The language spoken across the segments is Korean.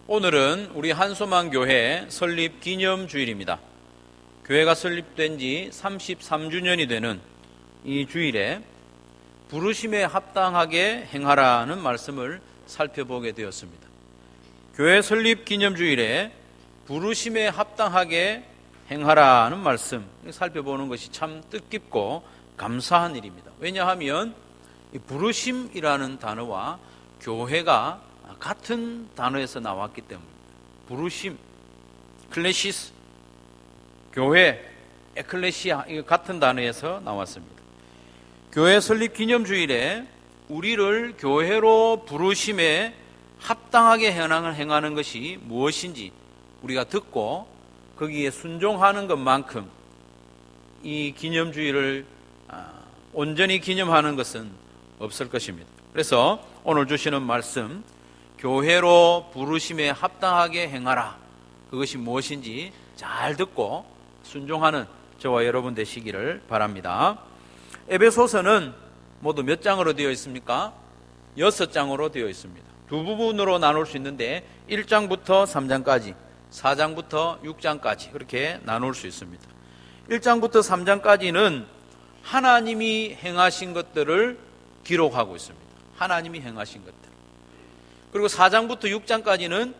오늘은 우리 한소망교회 설립 기념주일입니다. 교회가 설립된 지 33주년이 되는 이 주일에 부르심에 합당하게 행하라는 말씀을 살펴보게 되었습니다. 교회 설립 기념주일에 부르심에 합당하게 행하라는 말씀 살펴보는 것이 참 뜻깊고 감사한 일입니다. 왜냐하면 이 부르심이라는 단어와 교회가 같은 단어에서 나왔기 때문입니다. 부르심, 클레시스, 교회, 에클레시아, 이거 같은 단어에서 나왔습니다. 교회 설립 기념주일에 우리를 교회로 부르심에 합당하게 행하는 것이 무엇인지 우리가 듣고 거기에 순종하는 것만큼 이 기념주일을 온전히 기념하는 것은 없을 것입니다. 그래서 오늘 주시는 말씀, 교회로 부르심에 합당하게 행하라, 그것이 무엇인지 잘 듣고 순종하는 저와 여러분 되시기를 바랍니다. 에베소서는 모두 몇 장으로 되어 있습니까? 6장으로 되어 있습니다. 두 부분으로 나눌 수 있는데 1장부터 3장까지, 4장부터 6장까지 그렇게 나눌 수 있습니다. 1장부터 3장까지는 하나님이 행하신 것들을 기록하고 있습니다. 하나님이 행하신 것들. 그리고 4장부터 6장까지는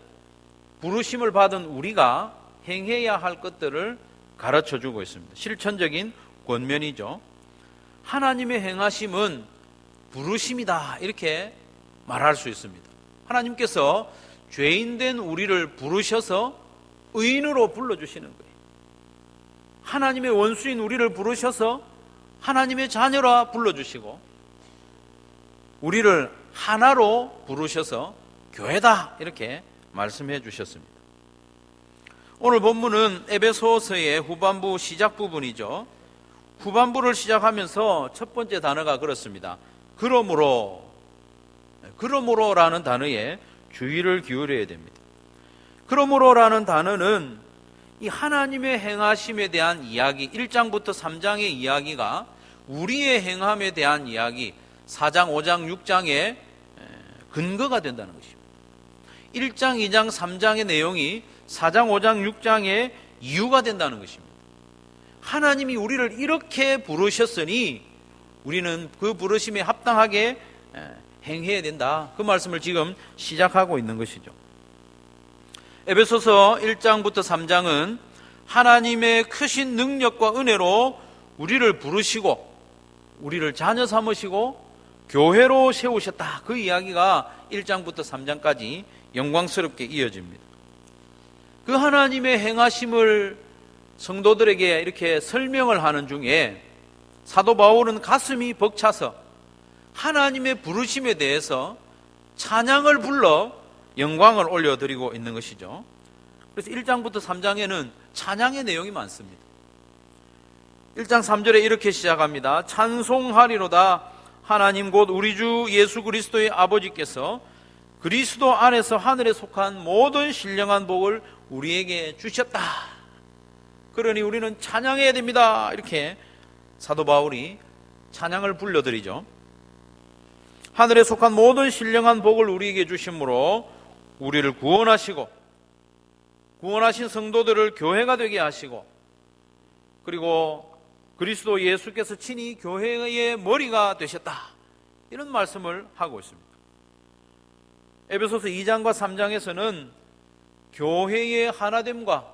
부르심을 받은 우리가 행해야 할 것들을 가르쳐주고 있습니다. 실천적인 권면이죠. 하나님의 행하심은 부르심이다, 이렇게 말할 수 있습니다. 하나님께서 죄인된 우리를 부르셔서 의인으로 불러주시는 거예요. 하나님의 원수인 우리를 부르셔서 하나님의 자녀라 불러주시고, 우리를 하나로 부르셔서 교회다, 이렇게 말씀해 주셨습니다. 오늘 본문은 에베소서의 후반부 시작 부분이죠. 후반부를 시작하면서 첫 번째 단어가 그렇습니다. 그러므로라는 단어에 주의를 기울여야 됩니다. 그러므로라는 단어는 이 하나님의 행하심에 대한 이야기, 1장부터 3장의 이야기가 우리의 행함에 대한 이야기, 4장, 5장, 6장의 근거가 된다는 것입니다. 1장, 2장, 3장의 내용이 4장, 5장, 6장의 이유가 된다는 것입니다. 하나님이 우리를 이렇게 부르셨으니 우리는 그 부르심에 합당하게 행해야 된다, 그 말씀을 지금 시작하고 있는 것이죠. 에베소서 1장부터 3장은 하나님의 크신 능력과 은혜로 우리를 부르시고 우리를 자녀 삼으시고 교회로 세우셨다, 그 이야기가 1장부터 3장까지 영광스럽게 이어집니다. 그 하나님의 행하심을 성도들에게 이렇게 설명을 하는 중에 사도 바울은 가슴이 벅차서 하나님의 부르심에 대해서 찬양을 불러 영광을 올려드리고 있는 것이죠. 그래서 1장부터 3장에는 찬양의 내용이 많습니다. 1장 3절에 이렇게 시작합니다. 찬송하리로다 하나님 곧 우리 주 예수 그리스도의 아버지께서 그리스도 안에서 하늘에 속한 모든 신령한 복을 우리에게 주셨다. 그러니 우리는 찬양해야 됩니다. 이렇게 사도 바울이 찬양을 불러드리죠. 하늘에 속한 모든 신령한 복을 우리에게 주심으로 우리를 구원하시고 구원하신 성도들을 교회가 되게 하시고, 그리고 그리스도 예수께서 친히 교회의 머리가 되셨다, 이런 말씀을 하고 있습니다. 에베소서 2장과 3장에서는 교회의 하나됨과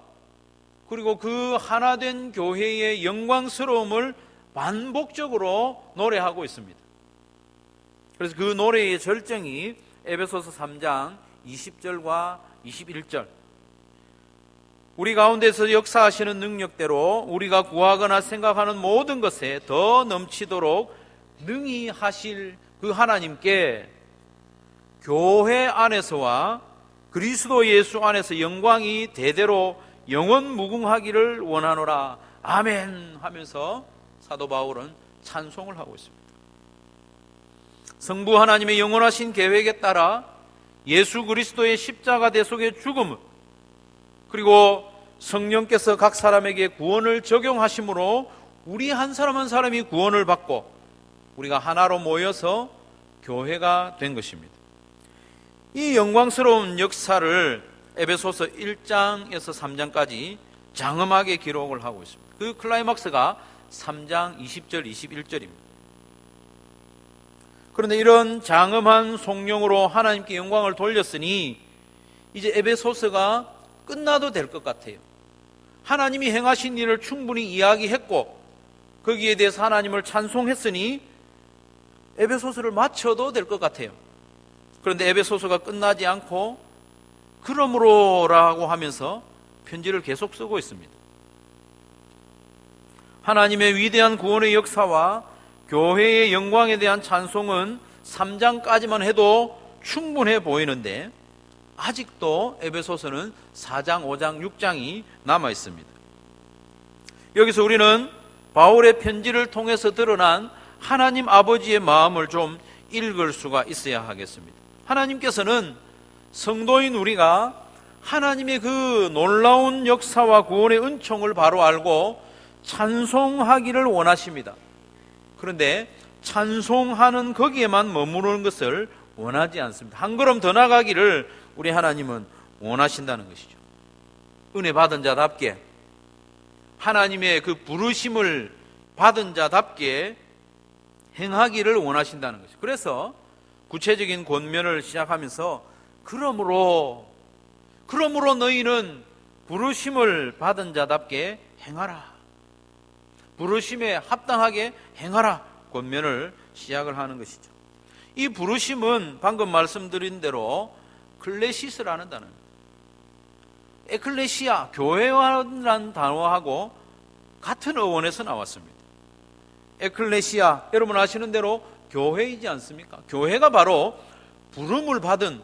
그리고 그 하나된 교회의 영광스러움을 반복적으로 노래하고 있습니다. 그래서 그 노래의 절정이 에베소서 3장 20절과 21절, 우리 가운데서 역사하시는 능력대로 우리가 구하거나 생각하는 모든 것에 더 넘치도록 능히 하실 그 하나님께 교회 안에서와 그리스도 예수 안에서 영광이 대대로 영원 무궁하기를 원하노라 아멘 하면서 사도 바울은 찬송을 하고 있습니다. 성부 하나님의 영원하신 계획에 따라 예수 그리스도의 십자가 대속의 죽음, 그리고 성령께서 각 사람에게 구원을 적용하심으로 우리 한 사람 한 사람이 구원을 받고 우리가 하나로 모여서 교회가 된 것입니다. 이 영광스러운 역사를 에베소서 1장에서 3장까지 장엄하게 기록을 하고 있습니다. 그 클라이막스가 3장 20절 21절입니다. 그런데 이런 장엄한 성령으로 하나님께 영광을 돌렸으니 이제 에베소서가 끝나도 될 것 같아요. 하나님이 행하신 일을 충분히 이야기했고 거기에 대해서 하나님을 찬송했으니 에베소서를 마쳐도 될 것 같아요. 그런데 에베소서가 끝나지 않고 그러므로라고 하면서 편지를 계속 쓰고 있습니다. 하나님의 위대한 구원의 역사와 교회의 영광에 대한 찬송은 3장까지만 해도 충분해 보이는데 아직도 에베소서는 4장, 5장, 6장이 남아 있습니다. 여기서 우리는 바울의 편지를 통해서 드러난 하나님 아버지의 마음을 좀 읽을 수가 있어야 하겠습니다. 하나님께서는 성도인 우리가 하나님의 그 놀라운 역사와 구원의 은총을 바로 알고 찬송하기를 원하십니다. 그런데 찬송하는 거기에만 머무르는 것을 원하지 않습니다. 한 걸음 더 나가기를 우리 하나님은 원하신다는 것이죠. 은혜 받은 자답게 하나님의 그 부르심을 받은 자답게 행하기를 원하신다는 것이죠. 그래서 구체적인 권면을 시작하면서 그러므로 너희는 부르심을 받은 자답게 행하라. 부르심에 합당하게 행하라. 권면을 시작을 하는 것이죠. 이 부르심은 방금 말씀드린 대로 클레시스라는 단어입니다. 에클레시아, 교회라는 단어하고 같은 어원에서 나왔습니다. 에클레시아, 여러분 아시는 대로 교회이지 않습니까? 교회가 바로 부름을 받은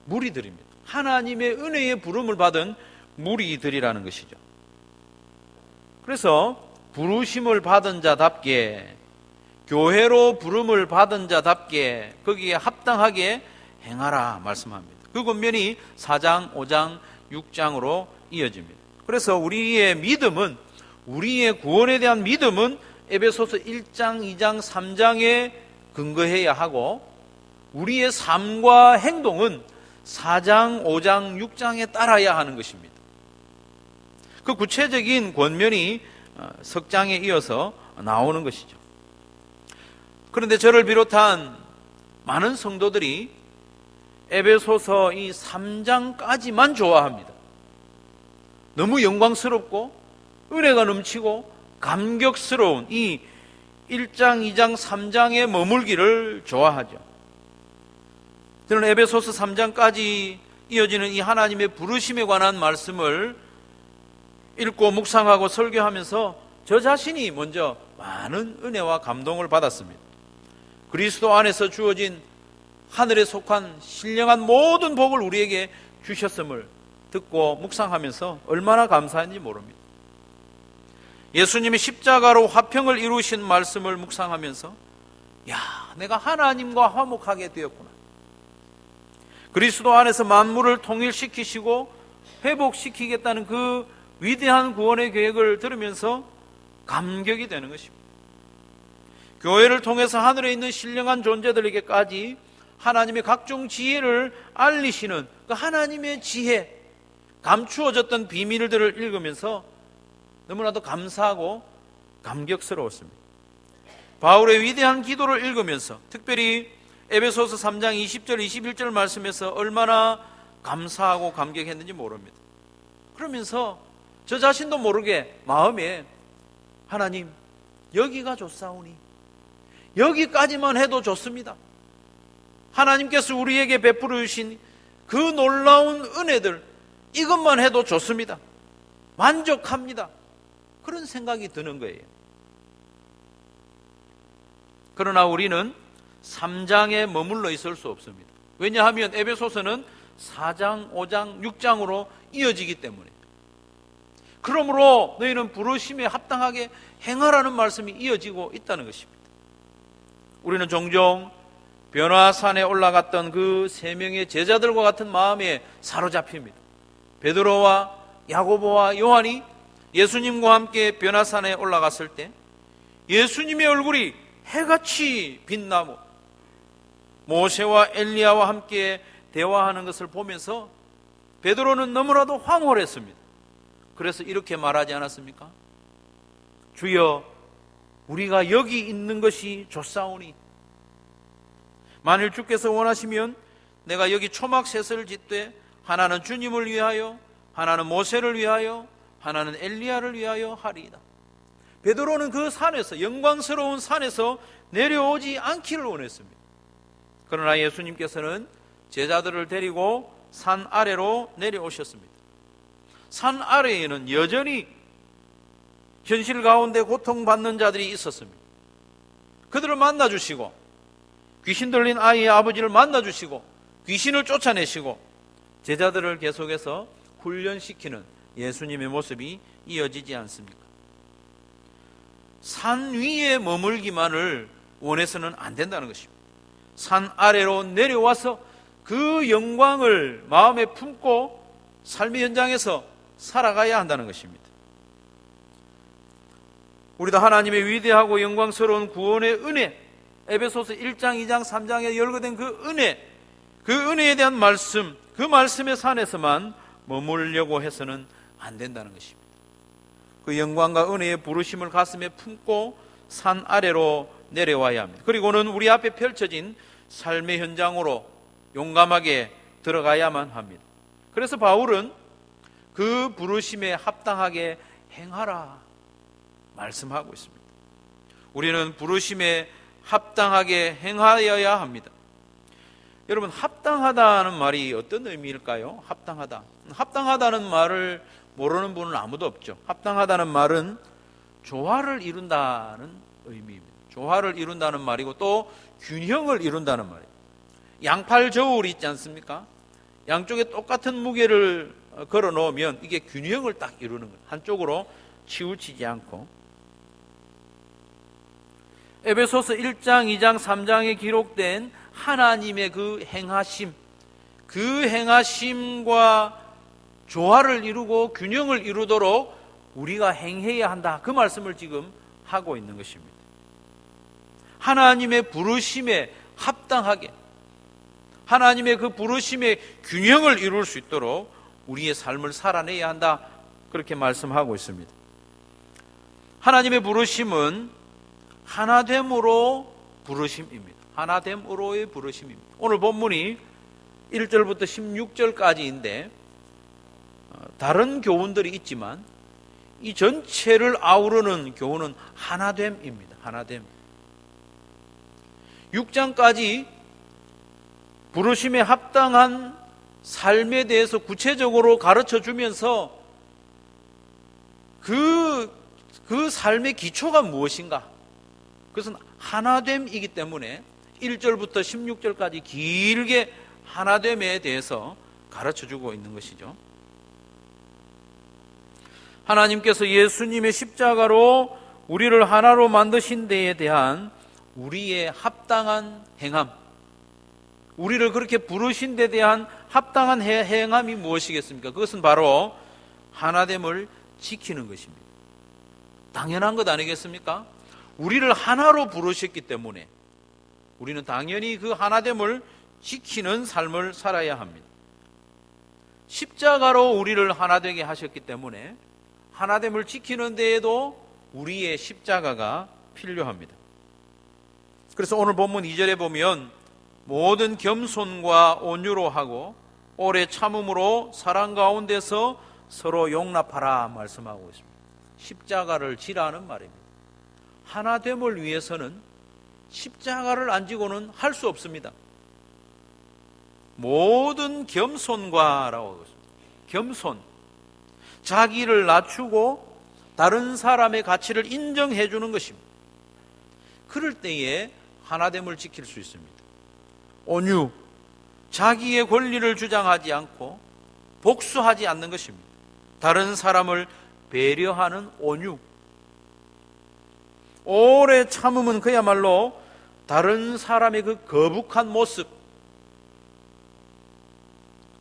무리들입니다. 하나님의 은혜의 부름을 받은 무리들이라는 것이죠. 그래서 부르심을 받은 자답게, 교회로 부름을 받은 자답게 거기에 합당하게 행하라 말씀합니다. 그 권면이 4장, 5장, 6장으로 이어집니다. 그래서 우리의 믿음은, 우리의 구원에 대한 믿음은 에베소서 1장, 2장, 3장에 근거해야 하고 우리의 삶과 행동은 4장, 5장, 6장에 따라야 하는 것입니다. 그 구체적인 권면이 석 장에 이어서 나오는 것이죠. 그런데 저를 비롯한 많은 성도들이 에베소서 이 3장까지만 좋아합니다. 너무 영광스럽고 은혜가 넘치고 감격스러운 이 1장, 2장, 3장에 머물기를 좋아하죠. 저는 에베소서 3장까지 이어지는 이 하나님의 부르심에 관한 말씀을 읽고 묵상하고 설교하면서 저 자신이 먼저 많은 은혜와 감동을 받았습니다. 그리스도 안에서 주어진 하늘에 속한 신령한 모든 복을 우리에게 주셨음을 듣고 묵상하면서 얼마나 감사한지 모릅니다. 예수님이 십자가로 화평을 이루신 말씀을 묵상하면서 내가 하나님과 화목하게 되었구나. 그리스도 안에서 만물을 통일시키시고 회복시키겠다는 그 위대한 구원의 계획을 들으면서 감격이 되는 것입니다. 교회를 통해서 하늘에 있는 신령한 존재들에게까지 하나님의 각종 지혜를 알리시는 그 하나님의 지혜, 감추어졌던 비밀들을 읽으면서 너무나도 감사하고 감격스러웠습니다. 바울의 위대한 기도를 읽으면서 특별히 에베소서 3장 20절 21절 말씀에서 얼마나 감사하고 감격했는지 모릅니다. 그러면서 저 자신도 모르게 마음에 하나님 여기가 좋사오니 여기까지만 해도 좋습니다. 하나님께서 우리에게 베풀어 주신 그 놀라운 은혜들 이것만 해도 좋습니다. 만족합니다. 그런 생각이 드는 거예요. 그러나 우리는 3장에 머물러 있을 수 없습니다. 왜냐하면 에베소서는 4장, 5장, 6장으로 이어지기 때문에. 그러므로 너희는 부르심에 합당하게 행하라는 말씀이 이어지고 있다는 것입니다. 우리는 종종 변화산에 올라갔던 그 3명의 제자들과 같은 마음에 사로잡힙니다. 베드로와 야고보와 요한이 예수님과 함께 변화산에 올라갔을 때 예수님의 얼굴이 해같이 빛나고 모세와 엘리야와 함께 대화하는 것을 보면서 베드로는 너무나도 황홀했습니다. 그래서 이렇게 말하지 않았습니까? 주여, 우리가 여기 있는 것이 좋사오니 만일 주께서 원하시면 내가 여기 초막셋을 짓되 하나는 주님을 위하여, 하나는 모세를 위하여, 하나는 엘리야를 위하여 하리이다. 베드로는 그 산에서, 영광스러운 산에서 내려오지 않기를 원했습니다. 그러나 예수님께서는 제자들을 데리고 산 아래로 내려오셨습니다. 산 아래에는 여전히 현실 가운데 고통받는 자들이 있었습니다. 그들을 만나주시고, 귀신 들린 아이의 아버지를 만나주시고, 귀신을 쫓아내시고, 제자들을 계속해서 훈련시키는 예수님의 모습이 이어지지 않습니까? 산 위에 머물기만을 원해서는 안 된다는 것입니다. 산 아래로 내려와서 그 영광을 마음에 품고 삶의 현장에서 살아가야 한다는 것입니다. 우리도 하나님의 위대하고 영광스러운 구원의 은혜, 에베소서 1장, 2장, 3장에 열거된 그 은혜에 대한 말씀, 그 말씀의 산에서만 머물려고 해서는 안 된다는 것입니다. 그 영광과 은혜의 부르심을 가슴에 품고 산 아래로 내려와야 합니다. 그리고는 우리 앞에 펼쳐진 삶의 현장으로 용감하게 들어가야만 합니다. 그래서 바울은 그 부르심에 합당하게 행하라 말씀하고 있습니다. 우리는 부르심에 합당하게 행하여야 합니다. 여러분, 합당하다는 말이 어떤 의미일까요? 합당하다는 말을 모르는 분은 아무도 없죠. 합당하다는 말은 조화를 이룬다는 의미입니다. 조화를 이룬다는 말이고 또 균형을 이룬다는 말이에요. 양팔 저울이 있지 않습니까? 양쪽에 똑같은 무게를 걸어 놓으면 이게 균형을 딱 이루는 거예요. 한쪽으로 치우치지 않고. 에베소서 1장, 2장, 3장에 기록된 하나님의 그 행하심, 그 행하심과 조화를 이루고 균형을 이루도록 우리가 행해야 한다. 그 말씀을 지금 하고 있는 것입니다. 하나님의 부르심에 합당하게, 하나님의 그 부르심의 균형을 이룰 수 있도록 우리의 삶을 살아내야 한다. 그렇게 말씀하고 있습니다. 하나님의 부르심은 하나됨으로 부르심입니다. 하나됨으로의 부르심입니다. 오늘 본문이 1절부터 16절까지인데 다른 교훈들이 있지만 이 전체를 아우르는 교훈은 하나됨입니다. 하나됨. 6장까지 부르심에 합당한 삶에 대해서 구체적으로 가르쳐 주면서 그 삶의 기초가 무엇인가? 그것은 하나됨이기 때문에 1절부터 16절까지 길게 하나됨에 대해서 가르쳐 주고 있는 것이죠. 하나님께서 예수님의 십자가로 우리를 하나로 만드신 데에 대한 우리의 합당한 행함, 우리를 그렇게 부르신 데 대한 합당한 행함이 무엇이겠습니까? 그것은 바로 하나됨을 지키는 것입니다. 당연한 것 아니겠습니까? 우리를 하나로 부르셨기 때문에 우리는 당연히 그 하나됨을 지키는 삶을 살아야 합니다. 십자가로 우리를 하나 되게 하셨기 때문에 하나됨을 지키는 데에도 우리의 십자가가 필요합니다. 그래서 오늘 본문 2절에 보면 모든 겸손과 온유로 하고 오래 참음으로 사랑 가운데서 서로 용납하라 말씀하고 있습니다. 십자가를 지라는 말입니다. 하나됨을 위해서는 십자가를 안 지고는 할 수 없습니다. 모든 겸손과 라고 하고 있습니다. 겸손, 자기를 낮추고 다른 사람의 가치를 인정해 주는 것입니다. 그럴 때에 하나됨을 지킬 수 있습니다. 온유, 자기의 권리를 주장하지 않고 복수하지 않는 것입니다. 다른 사람을 배려하는 온유. 오래 참음은 그야말로 다른 사람의 그 거북한 모습,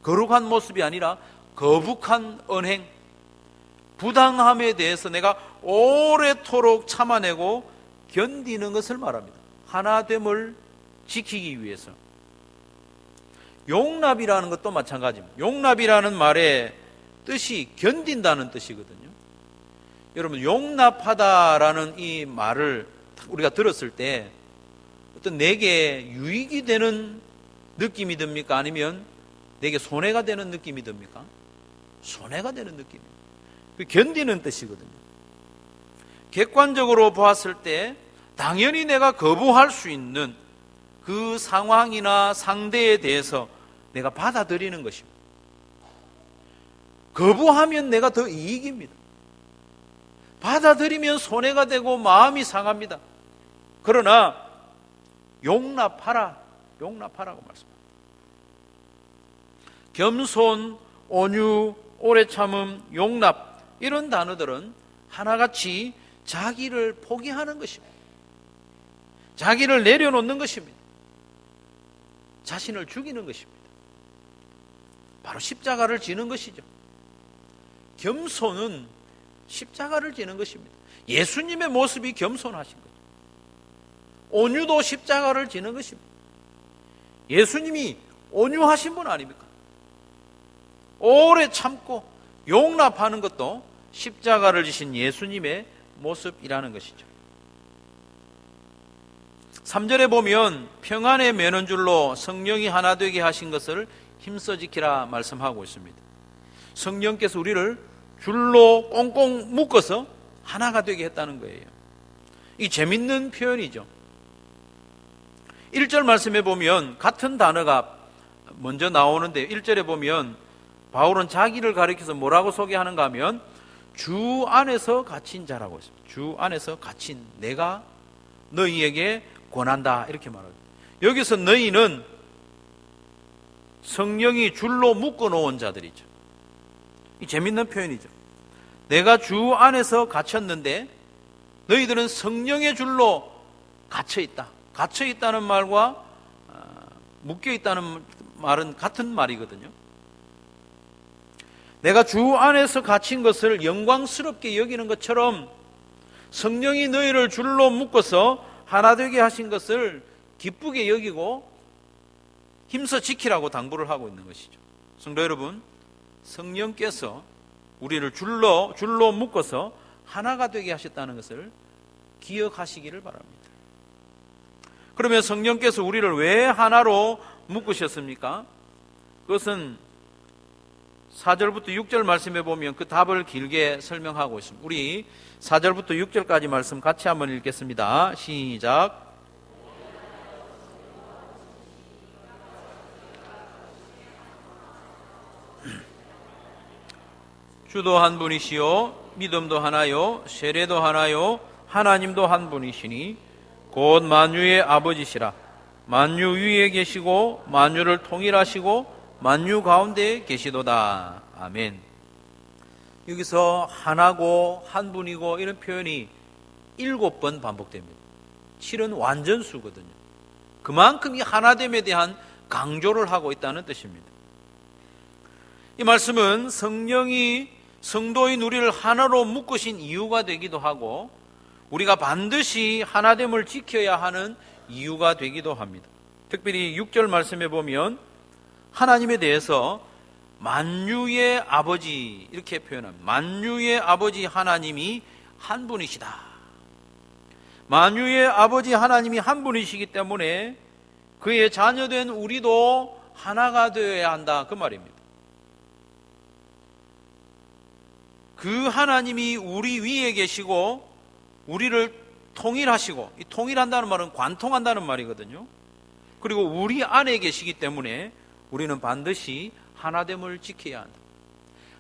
거룩한 모습이 아니라 거북한 언행, 부당함에 대해서 내가 오래도록 참아내고 견디는 것을 말합니다. 하나됨을 지키기 위해서. 용납이라는 것도 마찬가지입니다. 용납이라는 말의 뜻이 견딘다는 뜻이거든요. 여러분, 용납하다라는 이 말을 우리가 들었을 때 어떤 내게 유익이 되는 느낌이 듭니까? 아니면 내게 손해가 되는 느낌이 듭니까? 손해가 되는 느낌이에요. 그 견디는 뜻이거든요. 객관적으로 보았을 때 당연히 내가 거부할 수 있는 그 상황이나 상대에 대해서 내가 받아들이는 것입니다. 거부하면 내가 더 이익입니다. 받아들이면 손해가 되고 마음이 상합니다. 그러나 용납하라고 말씀합니다. 겸손, 온유, 오래 참음, 용납, 이런 단어들은 하나같이 자기를 포기하는 것입니다. 자기를 내려놓는 것입니다. 자신을 죽이는 것입니다. 바로 십자가를 지는 것이죠. 겸손은 십자가를 지는 것입니다. 예수님의 모습이 겸손하신 거죠. 온유도 십자가를 지는 것입니다. 예수님이 온유하신 분 아닙니까? 오래 참고 용납하는 것도 십자가를 지신 예수님의 모습이라는 것이죠. 3절에 보면 평안의 매는줄로 성령이 하나 되게 하신 것을 힘써 지키라 말씀하고 있습니다. 성령께서 우리를 줄로 꽁꽁 묶어서 하나가 되게 했다는 거예요. 이 재밌는 표현이죠. 1절 말씀에 보면 같은 단어가 먼저 나오는데 1절에 보면 바울은 자기를 가리켜서 뭐라고 소개하는가 하면 주 안에서 갇힌 자라고 했습니다. 주 안에서 갇힌 내가 너희에게 권한다 이렇게 말합니다. 여기서 너희는 성령이 줄로 묶어놓은 자들이죠. 이 재밌는 표현이죠. 내가 주 안에서 갇혔는데 너희들은 성령의 줄로 갇혀있다. 갇혀있다는 말과 묶여있다는 말은 같은 말이거든요. 내가 주 안에서 갇힌 것을 영광스럽게 여기는 것처럼 성령이 너희를 줄로 묶어서 하나 되게 하신 것을 기쁘게 여기고 힘써 지키라고 당부를 하고 있는 것이죠. 성도 여러분, 성령께서 우리를 줄로 묶어서 하나가 되게 하셨다는 것을 기억하시기를 바랍니다. 그러면 성령께서 우리를 왜 하나로 묶으셨습니까? 그것은 4절부터 6절 말씀에 보면 그 답을 길게 설명하고 있습니다. 우리 4절부터 6절까지 말씀 같이 한번 읽겠습니다. 시작. 주도 한 분이시요 믿음도 하나요 세례도 하나요 하나님도 한 분이시니 곧 만유의 아버지시라. 만유 위에 계시고 만유를 통일하시고 만유 가운데 계시도다. 아멘. 여기서 하나고 한 분이고 이런 표현이 7번 반복됩니다. 7은 완전수거든요. 그만큼 이 하나됨에 대한 강조를 하고 있다는 뜻입니다. 이 말씀은 성령이 성도인 우리를 하나로 묶으신 이유가 되기도 하고 우리가 반드시 하나됨을 지켜야 하는 이유가 되기도 합니다. 특별히 6절 말씀에 보면 하나님에 대해서 만유의 아버지 이렇게 표현합니다. 만유의 아버지 하나님이 한 분이시다. 만유의 아버지 하나님이 한 분이시기 때문에 그의 자녀된 우리도 하나가 되어야 한다 그 말입니다. 그 하나님이 우리 위에 계시고 우리를 통일하시고, 이 통일한다는 말은 관통한다는 말이거든요. 그리고 우리 안에 계시기 때문에 우리는 반드시 하나됨을 지켜야 한다.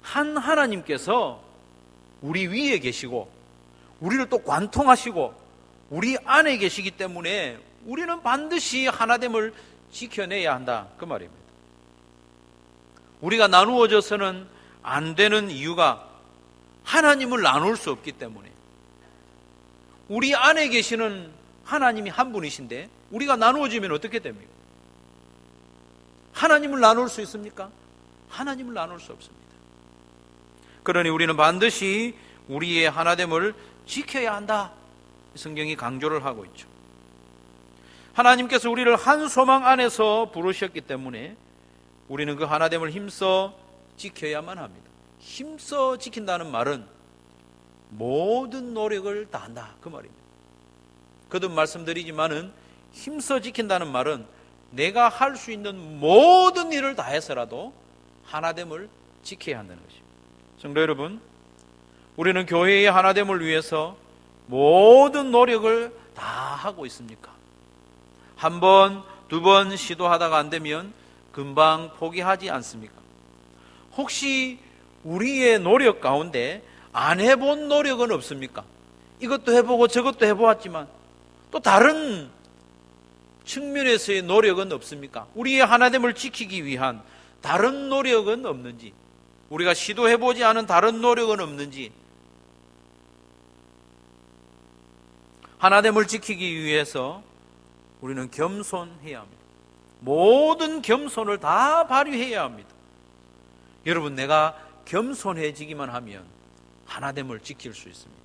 한 하나님께서 우리 위에 계시고 우리를 또 관통하시고 우리 안에 계시기 때문에 우리는 반드시 하나됨을 지켜내야 한다 그 말입니다. 우리가 나누어져서는 안 되는 이유가 하나님을 나눌 수 없기 때문에 우리 안에 계시는 하나님이 한 분이신데 우리가 나누어지면 어떻게 됩니까? 하나님을 나눌 수 있습니까? 하나님을 나눌 수 없습니다. 그러니 우리는 반드시 우리의 하나됨을 지켜야 한다. 성경이 강조를 하고 있죠. 하나님께서 우리를 한 소망 안에서 부르셨기 때문에 우리는 그 하나됨을 힘써 지켜야만 합니다. 힘써 지킨다는 말은 모든 노력을 다한다 그 말입니다. 거듭 말씀드리지만은 힘써 지킨다는 말은 내가 할 수 있는 모든 일을 다해서라도 하나됨을 지켜야 한다는 것입니다. 성도 여러분, 우리는 교회의 하나됨을 위해서 모든 노력을 다 하고 있습니까? 한 번, 두 번 시도하다가 안 되면 금방 포기하지 않습니까? 혹시 우리의 노력 가운데 안 해본 노력은 없습니까? 이것도 해보고 저것도 해보았지만 또 다른 측면에서의 노력은 없습니까? 우리의 하나됨을 지키기 위한 다른 노력은 없는지, 우리가 시도해보지 않은 다른 노력은 없는지, 하나됨을 지키기 위해서 우리는 겸손해야 합니다. 모든 겸손을 다 발휘해야 합니다. 여러분, 내가 겸손해지기만 하면 하나됨을 지킬 수 있습니다.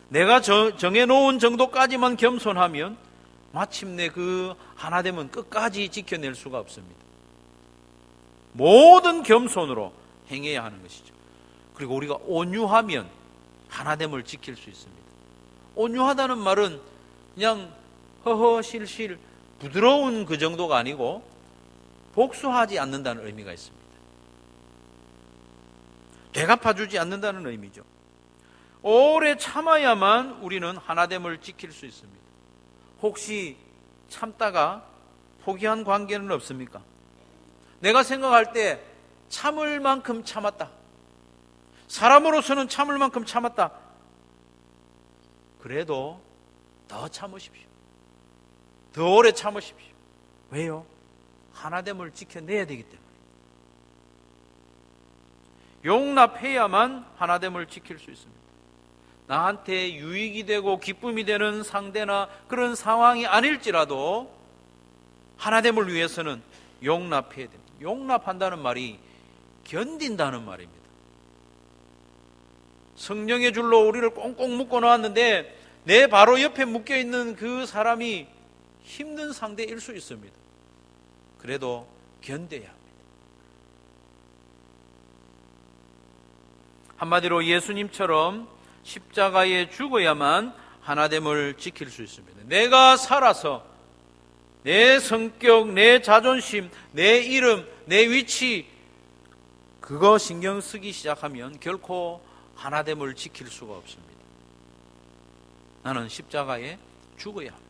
내가 정해놓은 정도까지만 겸손하면 마침내 그 하나됨은 끝까지 지켜낼 수가 없습니다. 모든 겸손으로 행해야 하는 것이죠. 그리고 우리가 온유하면 하나됨을 지킬 수 있습니다. 온유하다는 말은 그냥 허허실실 부드러운 그 정도가 아니고 복수하지 않는다는 의미가 있습니다. 되갚아주지 않는다는 의미죠. 오래 참아야만 우리는 하나됨을 지킬 수 있습니다. 혹시 참다가 포기한 관계는 없습니까? 내가 생각할 때 참을 만큼 참았다. 사람으로서는 참을 만큼 참았다. 그래도 더 참으십시오. 더 오래 참으십시오. 왜요? 하나됨을 지켜내야 되기 때문에. 용납해야만 하나됨을 지킬 수 있습니다. 나한테 유익이 되고 기쁨이 되는 상대나 그런 상황이 아닐지라도 하나됨을 위해서는 용납해야 됩니다. 용납한다는 말이 견딘다는 말입니다. 성령의 줄로 우리를 꽁꽁 묶어 놓았는데 내 바로 옆에 묶여 있는 그 사람이 힘든 상대일 수 있습니다. 그래도 견뎌야 합니다. 한마디로 예수님처럼 십자가에 죽어야만 하나됨을 지킬 수 있습니다. 내가 살아서 내 성격, 내 자존심, 내 이름, 내 위치 그거 신경 쓰기 시작하면 결코 하나됨을 지킬 수가 없습니다. 나는 십자가에 죽어야 합니다.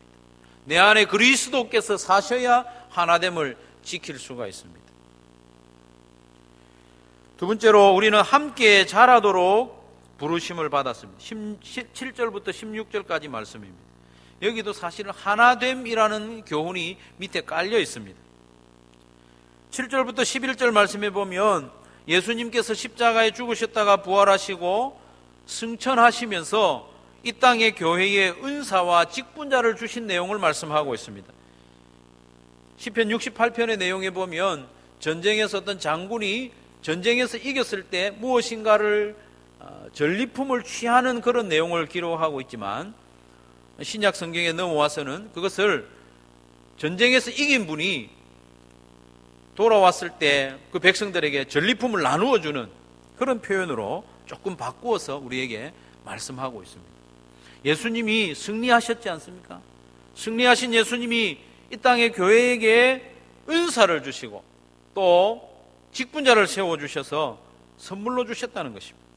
내 안에 그리스도께서 사셔야 하나됨을 지킬 수가 있습니다. 두 번째로 우리는 함께 자라도록 부르심을 받았습니다. 7절부터 16절까지 말씀입니다. 여기도 사실은 하나됨이라는 교훈이 밑에 깔려 있습니다. 7절부터 11절 말씀에 보면 예수님께서 십자가에 죽으셨다가 부활하시고 승천하시면서 이 땅의 교회에 은사와 직분자를 주신 내용을 말씀하고 있습니다. 시편 68편의 내용에 보면 전쟁에서 어떤 장군이 전쟁에서 이겼을 때 무엇인가를 전리품을 취하는 그런 내용을 기록하고 있지만 신약 성경에 넘어와서는 그것을 전쟁에서 이긴 분이 돌아왔을 때 그 백성들에게 전리품을 나누어 주는 그런 표현으로 조금 바꾸어서 우리에게 말씀하고 있습니다. 예수님이 승리하셨지 않습니까? 승리하신 예수님이 이 땅의 교회에게 은사를 주시고 또 직분자를 세워주셔서 선물로 주셨다는 것입니다.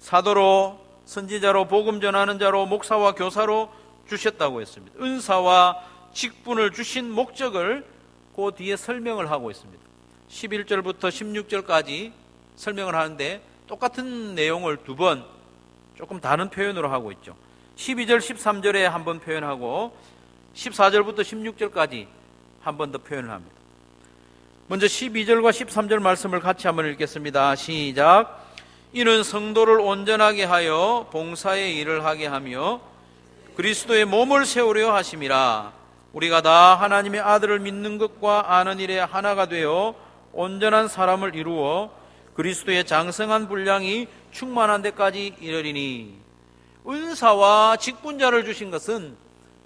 사도로, 선지자로, 복음 전하는 자로, 목사와 교사로 주셨다고 했습니다. 은사와 직분을 주신 목적을 그 뒤에 설명을 하고 있습니다. 11절부터 16절까지 설명을 하는데 똑같은 내용을 두 번 조금 다른 표현으로 하고 있죠. 12절, 13절에 한 번 표현하고 14절부터 16절까지 한 번 더 표현을 합니다. 먼저 12절과 13절 말씀을 같이 한번 읽겠습니다. 시작. 이는 성도를 온전하게 하여 봉사의 일을 하게 하며 그리스도의 몸을 세우려 하심이라. 우리가 다 하나님의 아들을 믿는 것과 아는 일에 하나가 되어 온전한 사람을 이루어 그리스도의 장성한 분량이 충만한 데까지 이르리니. 은사와 직분자를 주신 것은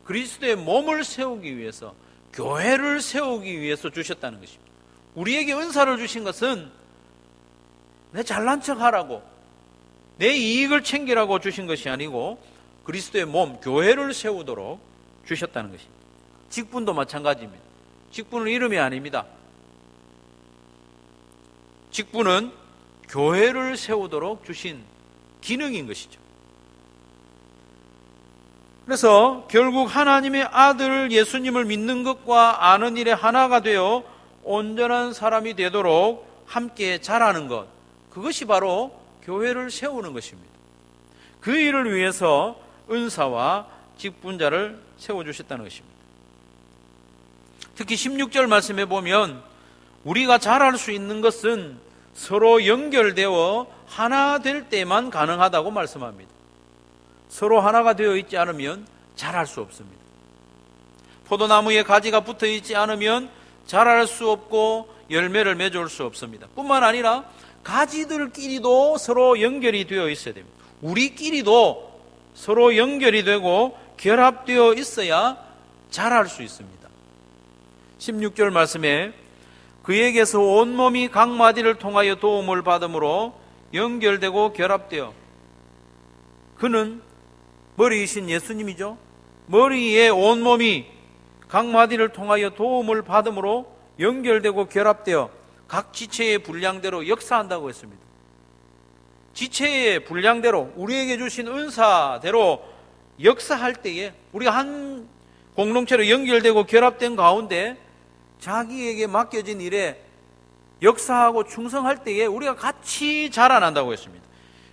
그리스도의 몸을 세우기 위해서, 교회를 세우기 위해서 주셨다는 것입니다. 우리에게 은사를 주신 것은 내 잘난 척 하라고, 내 이익을 챙기라고 주신 것이 아니고 그리스도의 몸, 교회를 세우도록 주셨다는 것입니다. 직분도 마찬가지입니다. 직분은 이름이 아닙니다. 직분은 교회를 세우도록 주신 기능인 것이죠. 그래서 결국 하나님의 아들 예수님을 믿는 것과 아는 일에 하나가 되어 온전한 사람이 되도록 함께 자라는 것, 그것이 바로 교회를 세우는 것입니다. 그 일을 위해서 은사와 직분자를 세워주셨다는 것입니다. 특히 16절 말씀에 보면 우리가 자랄 수 있는 것은 서로 연결되어 하나 될 때만 가능하다고 말씀합니다. 서로 하나가 되어 있지 않으면 자랄 수 없습니다. 포도나무에 가지가 붙어 있지 않으면 자랄 수 없고 열매를 맺을 수 없습니다. 뿐만 아니라 가지들끼리도 서로 연결이 되어 있어야 됩니다. 우리끼리도 서로 연결이 되고 결합되어 있어야 자랄 수 있습니다. 16절 말씀에 그에게서 온몸이 각 마디를 통하여 도움을 받음으로 연결되고 결합되어, 그는 머리이신 예수님이죠. 머리에 온몸이 각 마디를 통하여 도움을 받음으로 연결되고 결합되어 각 지체의 분량대로 역사한다고 했습니다. 지체의 분량대로, 우리에게 주신 은사대로 역사할 때에 우리가 한 공동체로 연결되고 결합된 가운데 자기에게 맡겨진 일에 역사하고 충성할 때에 우리가 같이 자라난다고 했습니다.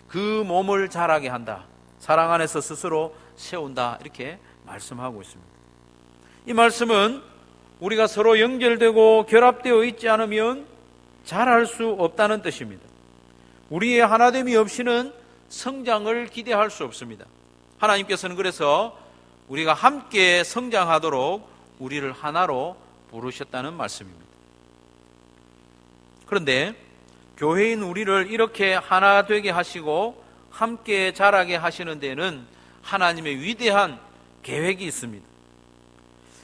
그 몸을 자라게 한다, 사랑 안에서 스스로 세운다, 이렇게 말씀하고 있습니다. 이 말씀은 우리가 서로 연결되고 결합되어 있지 않으면 자랄 수 없다는 뜻입니다. 우리의 하나됨이 없이는 성장을 기대할 수 없습니다. 하나님께서는 그래서 우리가 함께 성장하도록 우리를 하나로 부르셨다는 말씀입니다. 그런데 교회인 우리를 이렇게 하나 되게 하시고 함께 자라게 하시는 데는 하나님의 위대한 계획이 있습니다.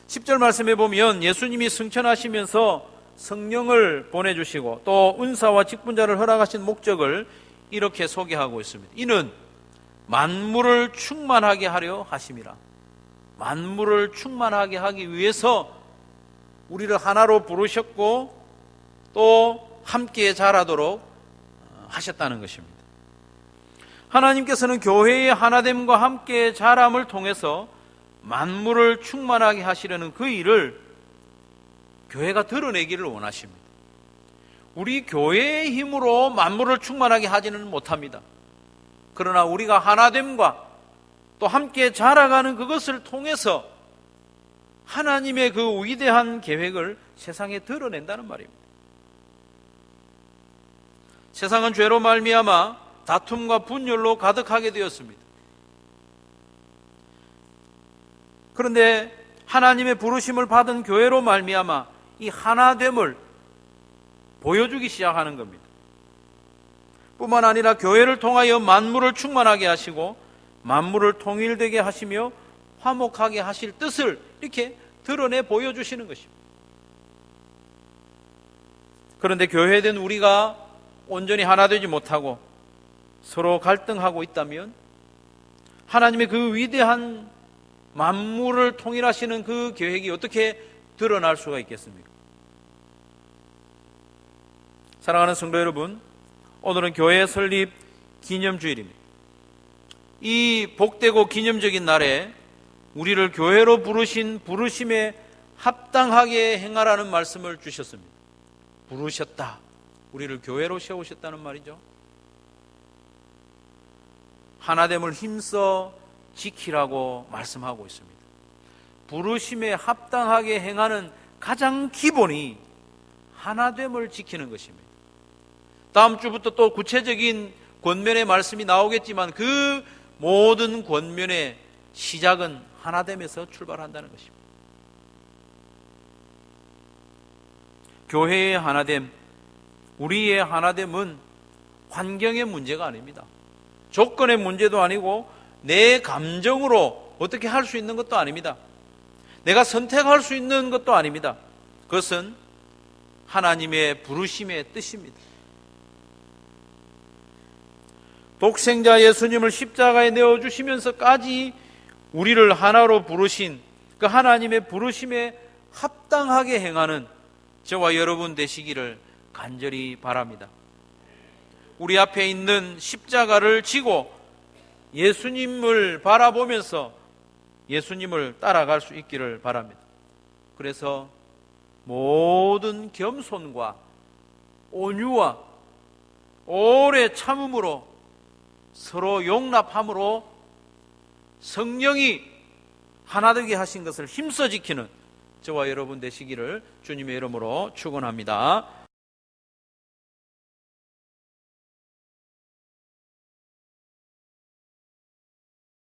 10절 말씀에 보면 예수님이 승천하시면서 성령을 보내주시고 또 은사와 직분자를 허락하신 목적을 이렇게 소개하고 있습니다. 이는 만물을 충만하게 하려 하심이라. 만물을 충만하게 하기 위해서 우리를 하나로 부르셨고 또 함께 자라도록 하셨다는 것입니다. 하나님께서는 교회의 하나됨과 함께 자람을 통해서 만물을 충만하게 하시려는 그 일을 교회가 드러내기를 원하십니다. 우리 교회의 힘으로 만물을 충만하게 하지는 못합니다. 그러나 우리가 하나됨과 또 함께 자라가는 그것을 통해서 하나님의 그 위대한 계획을 세상에 드러낸다는 말입니다. 세상은 죄로 말미암아 다툼과 분열로 가득하게 되었습니다. 그런데 하나님의 부르심을 받은 교회로 말미암아 이 하나됨을 보여주기 시작하는 겁니다. 뿐만 아니라 교회를 통하여 만물을 충만하게 하시고 만물을 통일되게 하시며 화목하게 하실 뜻을 이렇게 드러내 보여주시는 것입니다. 그런데 교회된 우리가 온전히 하나 되지 못하고 서로 갈등하고 있다면 하나님의 그 위대한 만물을 통일하시는 그 계획이 어떻게 드러날 수가 있겠습니까? 사랑하는 성도 여러분, 오늘은 교회 설립 기념주일입니다. 이 복되고 기념적인 날에 우리를 교회로 부르신 부르심에 합당하게 행하라는 말씀을 주셨습니다. 부르셨다. 우리를 교회로 세우셨다는 말이죠. 하나됨을 힘써 지키라고 말씀하고 있습니다. 부르심에 합당하게 행하는 가장 기본이 하나됨을 지키는 것입니다. 다음 주부터 또 구체적인 권면의 말씀이 나오겠지만 그 모든 권면의 시작은 하나됨에서 출발한다는 것입니다. 교회의 하나됨, 우리의 하나됨은 환경의 문제가 아닙니다. 조건의 문제도 아니고 내 감정으로 어떻게 할 수 있는 것도 아닙니다. 내가 선택할 수 있는 것도 아닙니다. 그것은 하나님의 부르심의 뜻입니다. 독생자 예수님을 십자가에 내어주시면서까지 우리를 하나로 부르신 그 하나님의 부르심에 합당하게 행하는 저와 여러분 되시기를 간절히 바랍니다. 우리 앞에 있는 십자가를 지고 예수님을 바라보면서 예수님을 따라갈 수 있기를 바랍니다. 그래서 모든 겸손과 온유와 오래 참음으로 서로 용납함으로 성령이 하나 되게 하신 것을 힘써 지키는 저와 여러분 되시기를 주님의 이름으로 축원합니다.